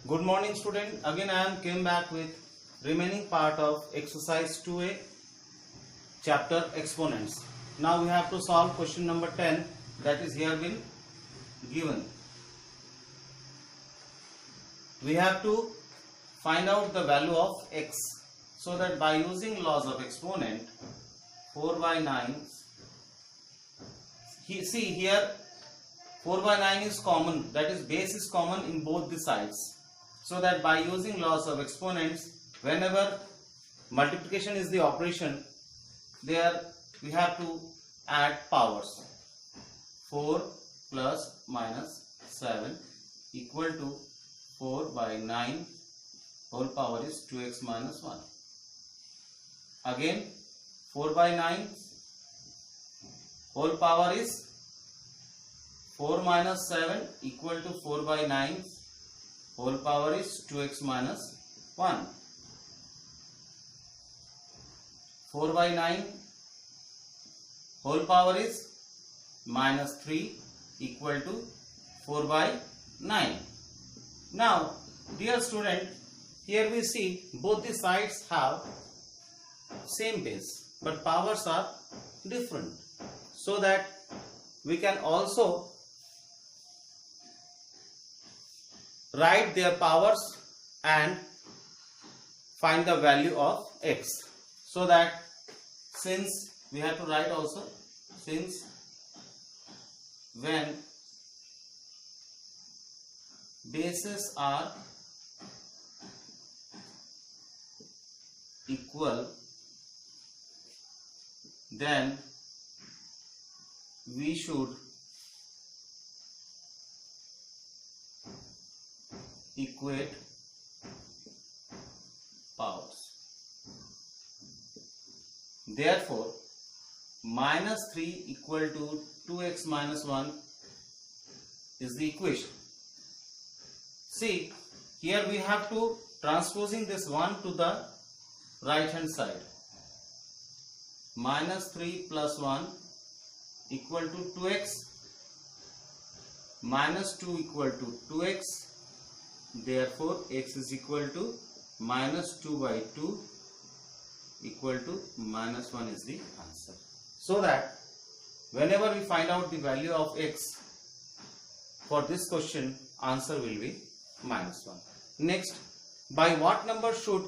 Good morning student. Again I am came back with remaining part of exercise 2a chapter exponents. Now we have to solve question number 10 that is here been given. We have to find out the value of x so that by using laws of exponent 4 by 9 see here 4 by 9 is common, that is base is common in both the sides. So that by using laws of exponents, whenever multiplication is the operation, there we have to add powers. 4 plus minus 7 equal to 4 by 9 whole power is 2x minus 1. Again 4 by 9 whole power is 4 minus 7 equal to 4 by 9 whole power is 2x minus 1. 4 by 9 whole power is minus 3 equal to 4 by 9. Now dear student, here we see both the sides have same base but powers are different, so that we can also write their powers and find the value of x. So that since we have to write also, since when bases are equal, then we should equate powers. Therefore, minus 3 equal to 2x minus 1 is the equation. See, here we have to transposing this 1 to the right hand side. Minus 3 plus 1 equal to 2x, minus 2 equal to 2x. Therefore, x is equal to minus 2 by 2 equal to minus 1 is the answer. So that whenever we find out the value of x for this question, answer will be minus 1. Next, by what number should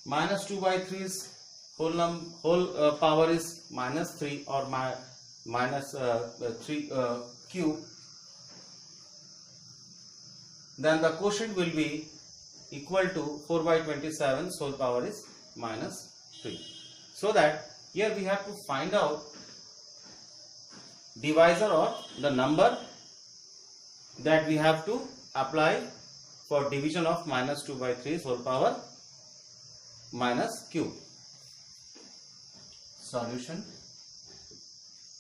minus 2 by 3's whole power is minus 3 or minus 3 cube, then the quotient will be equal to 4 by 27 whole power is minus 3. So that here we have to find out divisor or the number that we have to apply for division of minus 2 by 3 whole power minus cube. Solution: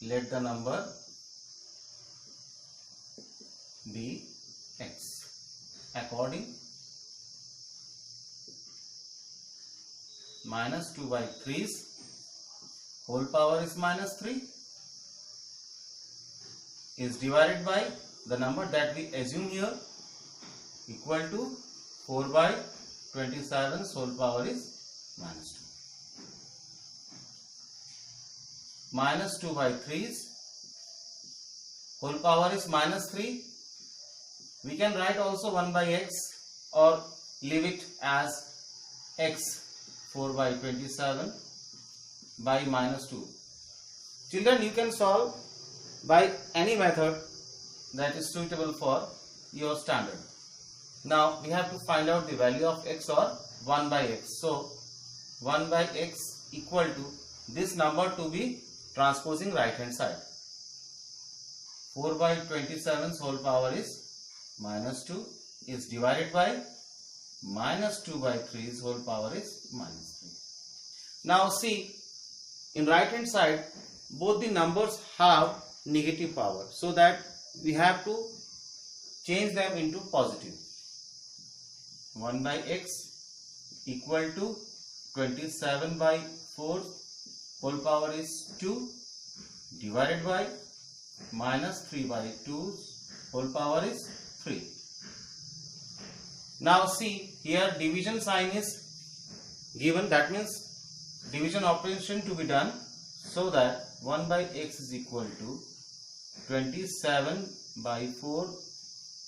let the number be x. According minus 2 by 3's whole power is minus 3 is divided by the number that we assume here equal to 4 by 27 whole power is minus 2. Minus 2 by 3's whole power is minus 3. We can write also 1 by x or leave it as x 4 by 27 by minus 2. Children, you can solve by any method that is suitable for your standard. Now we have to find out the value of x or 1 by x. So 1 by x equal to this number to be transposing right hand side. 4 by 27 whole power is minus 2 is divided by minus 2 by 3's whole power is minus 3. Now see, in right hand side both the numbers have negative power, so that we have to change them into positive. 1 by x equal to 27 by 4 whole power is 2 divided by minus 3 by 2 whole power is 3. Now see, here division sign is given, that means division operation to be done, so that 1 by x is equal to 27 by 4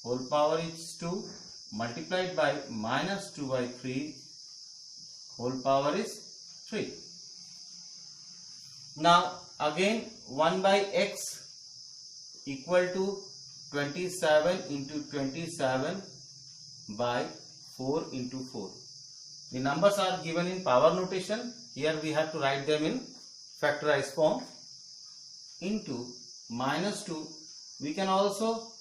whole power is 2 multiplied by minus 2 by 3 whole power is 3. Now again 1 by x equal to 27 into 27 by 4 into 4. The numbers are given in power notation. Here we have to write them in factorized form, into minus 2. We can also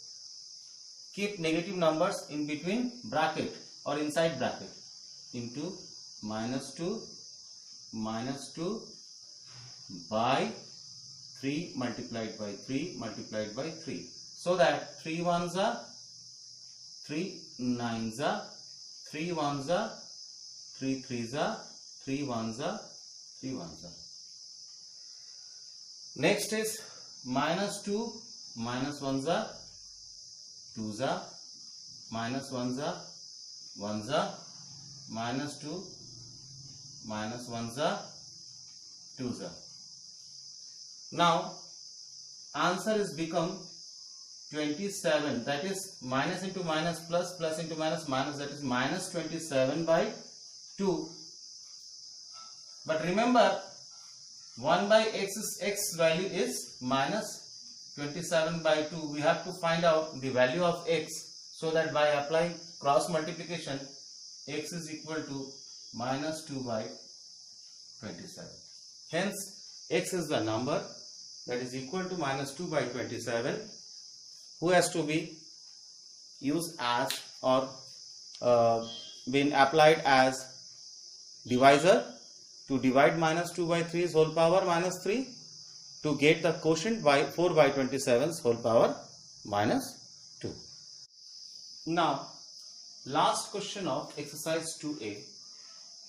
keep negative numbers in between bracket or inside bracket, into minus 2 by 3 multiplied by 3 multiplied by 3. So that 3 ones are 3 nines are 3 ones are 3 threes are 3 ones are 3 ones are. Next is minus 2 minus ones are 2s are, minus ones are 1s are, minus 2 minus ones are 2s are. Now answer is become 27, that is minus into minus plus, plus into minus minus, that is minus 27 by 2. But remember 1 by x value is minus 27 by 2. We have to find out the value of x, so that by applying cross multiplication x is equal to minus 2 by 27. Hence x is the number that is equal to minus 2 by 27, who has to be used as or been applied as divisor to divide minus 2 by 3's whole power minus 3 to get the quotient by 4 by 27's whole power minus 2. Now last question of exercise 2a,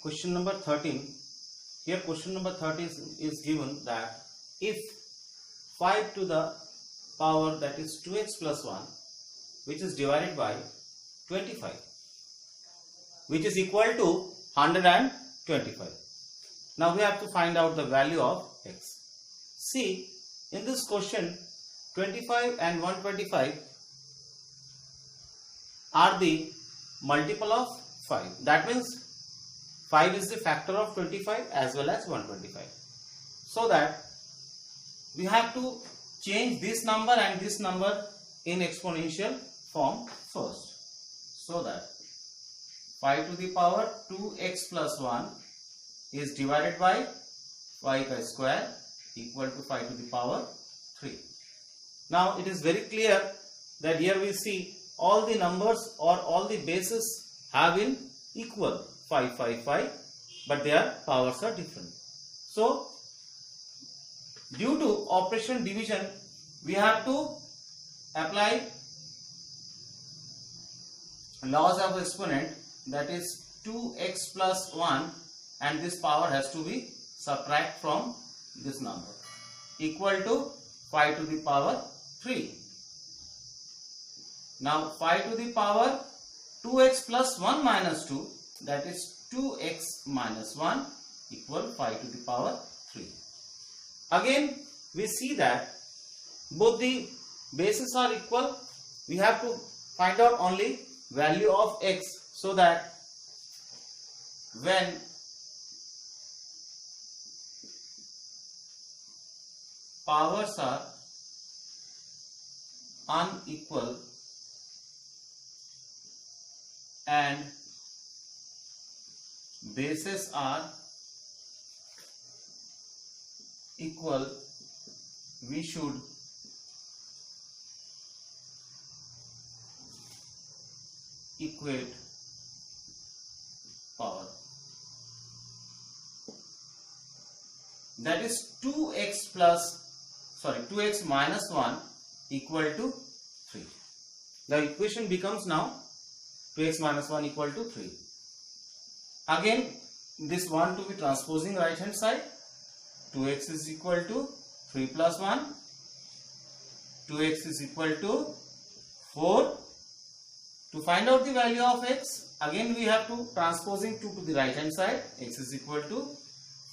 question number 13. Here question number 13 is given that if 5 to the power, that is 2x plus 1, which is divided by 25, which is equal to 125. Now we have to find out the value of x. See, in this question 25 and 125 are the multiple of 5. That means 5 is the factor of 25 as well as 125. So that we have to change this number and this number in exponential form first. So that 5 to the power 2x plus 1 is divided by 5 square equal to 5 to the power 3. Now it is very clear that here we see all the numbers or all the bases have been equal, 5, 5, 5, but their powers are different. So due to operation division, we have to apply laws of exponent, that is 2x plus 1, and this power has to be subtract from this number, equal to 5 to the power 3. Now 5 to the power 2x plus 1 minus 2, that is 2x minus 1 equal 5 to the power 3. Again we see that both the bases are equal. We have to find out only value of x, so that when powers are unequal and bases are equal, we should equate power. That is 2x minus 1 equal to 3. The equation becomes now 2x minus 1 equal to 3. Again this 1 to be transposing right hand side, 2x is equal to 3 plus 1, 2x is equal to 4, To find out the value of x, again we have to transposing 2 to the right hand side. X is equal to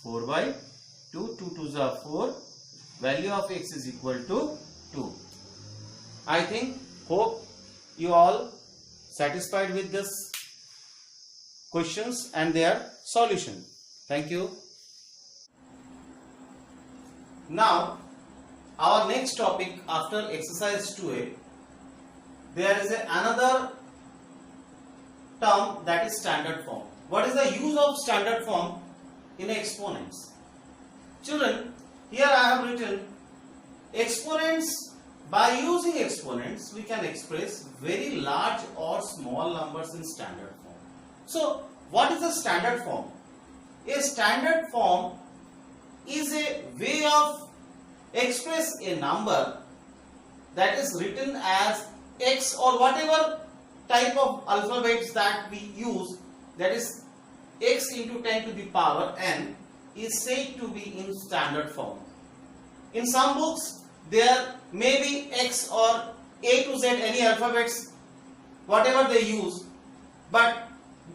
4 by 2. 2 2s are 4. Value of x is equal to 2. I think, hope you all satisfied with this questions and their solution. Thank you. Now, our next topic after exercise 2a, there is another term, that is standard form. What is the use of standard form in exponents? Children, here I have written exponents. By using exponents, we can express very large or small numbers in standard form. So, what is the standard form? A standard form is a way of express a number that is written as x or whatever type of alphabets that we use, that is x into 10 to the power n, is said to be in standard form. In some books there may be x or a to z, any alphabets, whatever they use, but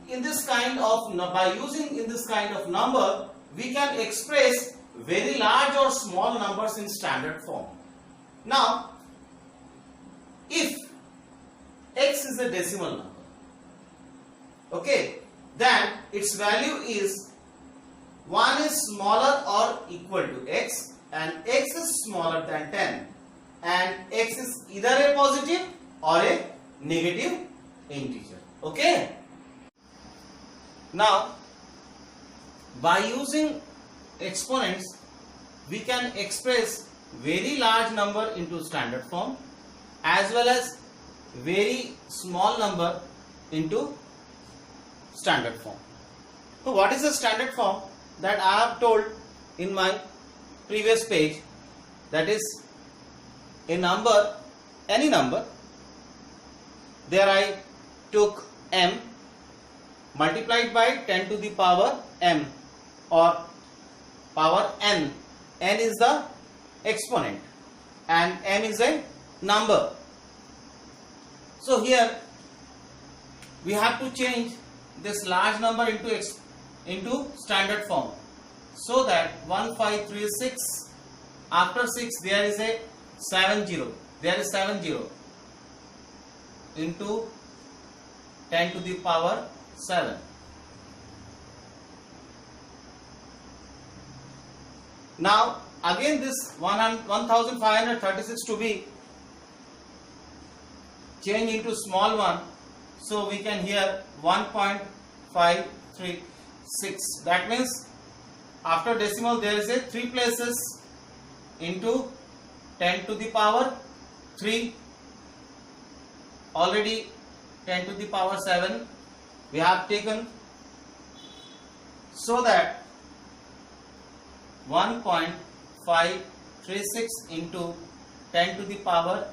in this kind of, by using in this kind of number, we can express very large or small numbers in standard form. Now, if x is a decimal number, okay, then its value is 1 is smaller or equal to x, and x is smaller than 10, and x is either a positive or a negative integer. Okay. Now, by using exponents, we can express very large number into standard form as well as very small number into standard form. So, what is the standard form? That I have told in my previous page, that is a number, any number, there I took m multiplied by 10 to the power m or power n. N is the exponent and m is a number. So here we have to change this large number into standard form, so that 1536, after 6 there is a 70, there is 70 into 10 to the power 7. Now again this 1536 to be changed into small one, so we can here 1.536. That means after decimal there is a 3 places into 10 to the power 3, already 10 to the power 7 we have taken, so that 1.536 into 10 to the power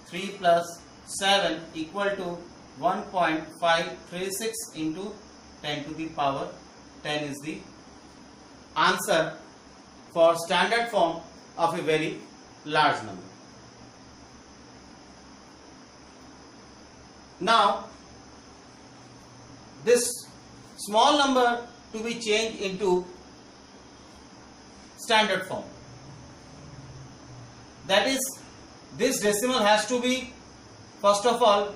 3 plus 7 equal to 1.536 into 10 to the power 10 is the answer for standard form of a very large number. Now, this small number to be changed into standard form, that is, this decimal has to be first of all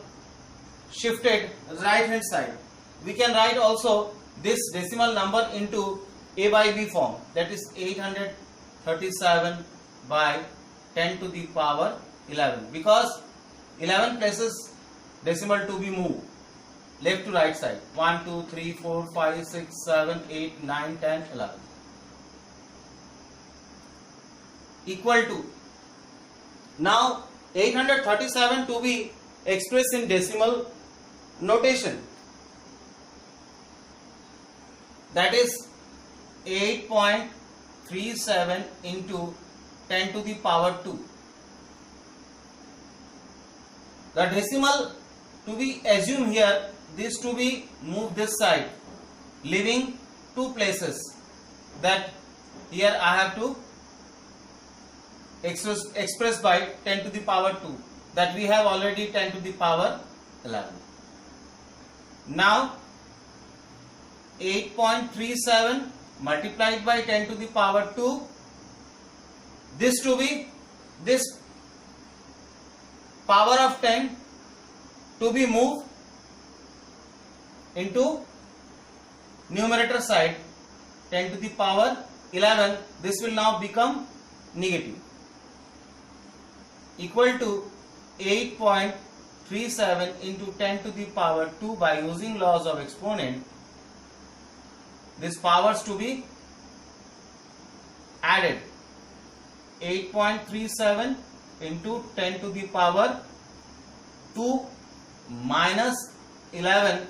shifted right hand side. We can write also this decimal number into a by b form, that is 837 by 10 to the power 11, because 11 places decimal to be moved left to right side, 1 2 3 4 5 6 7 8 9 10 11, equal to, now 837 to be expressed in decimal notation, that is 8.37 into 10 to the power 2. The decimal to be assumed here, this to be moved this side, leaving 2 places, that here I have to express by 10 to the power 2, that we have already 10 to the power 11. Now 8.37 multiplied by 10 to the power 2, this power of 10 to be moved into numerator side, 10 to the power 11, this will now become negative, equal to 8.37 into 10 to the power 2. By using laws of exponent, these powers to be added. 8.37 into 10 to the power 2 minus 11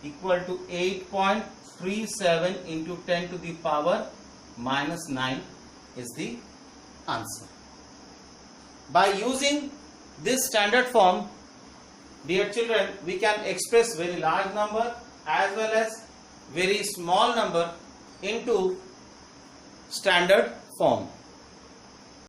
equal to 8.37 into 10 to the power minus 9 is the answer. By using this standard form, dear children, we can express very large number as well as very small number into standard form.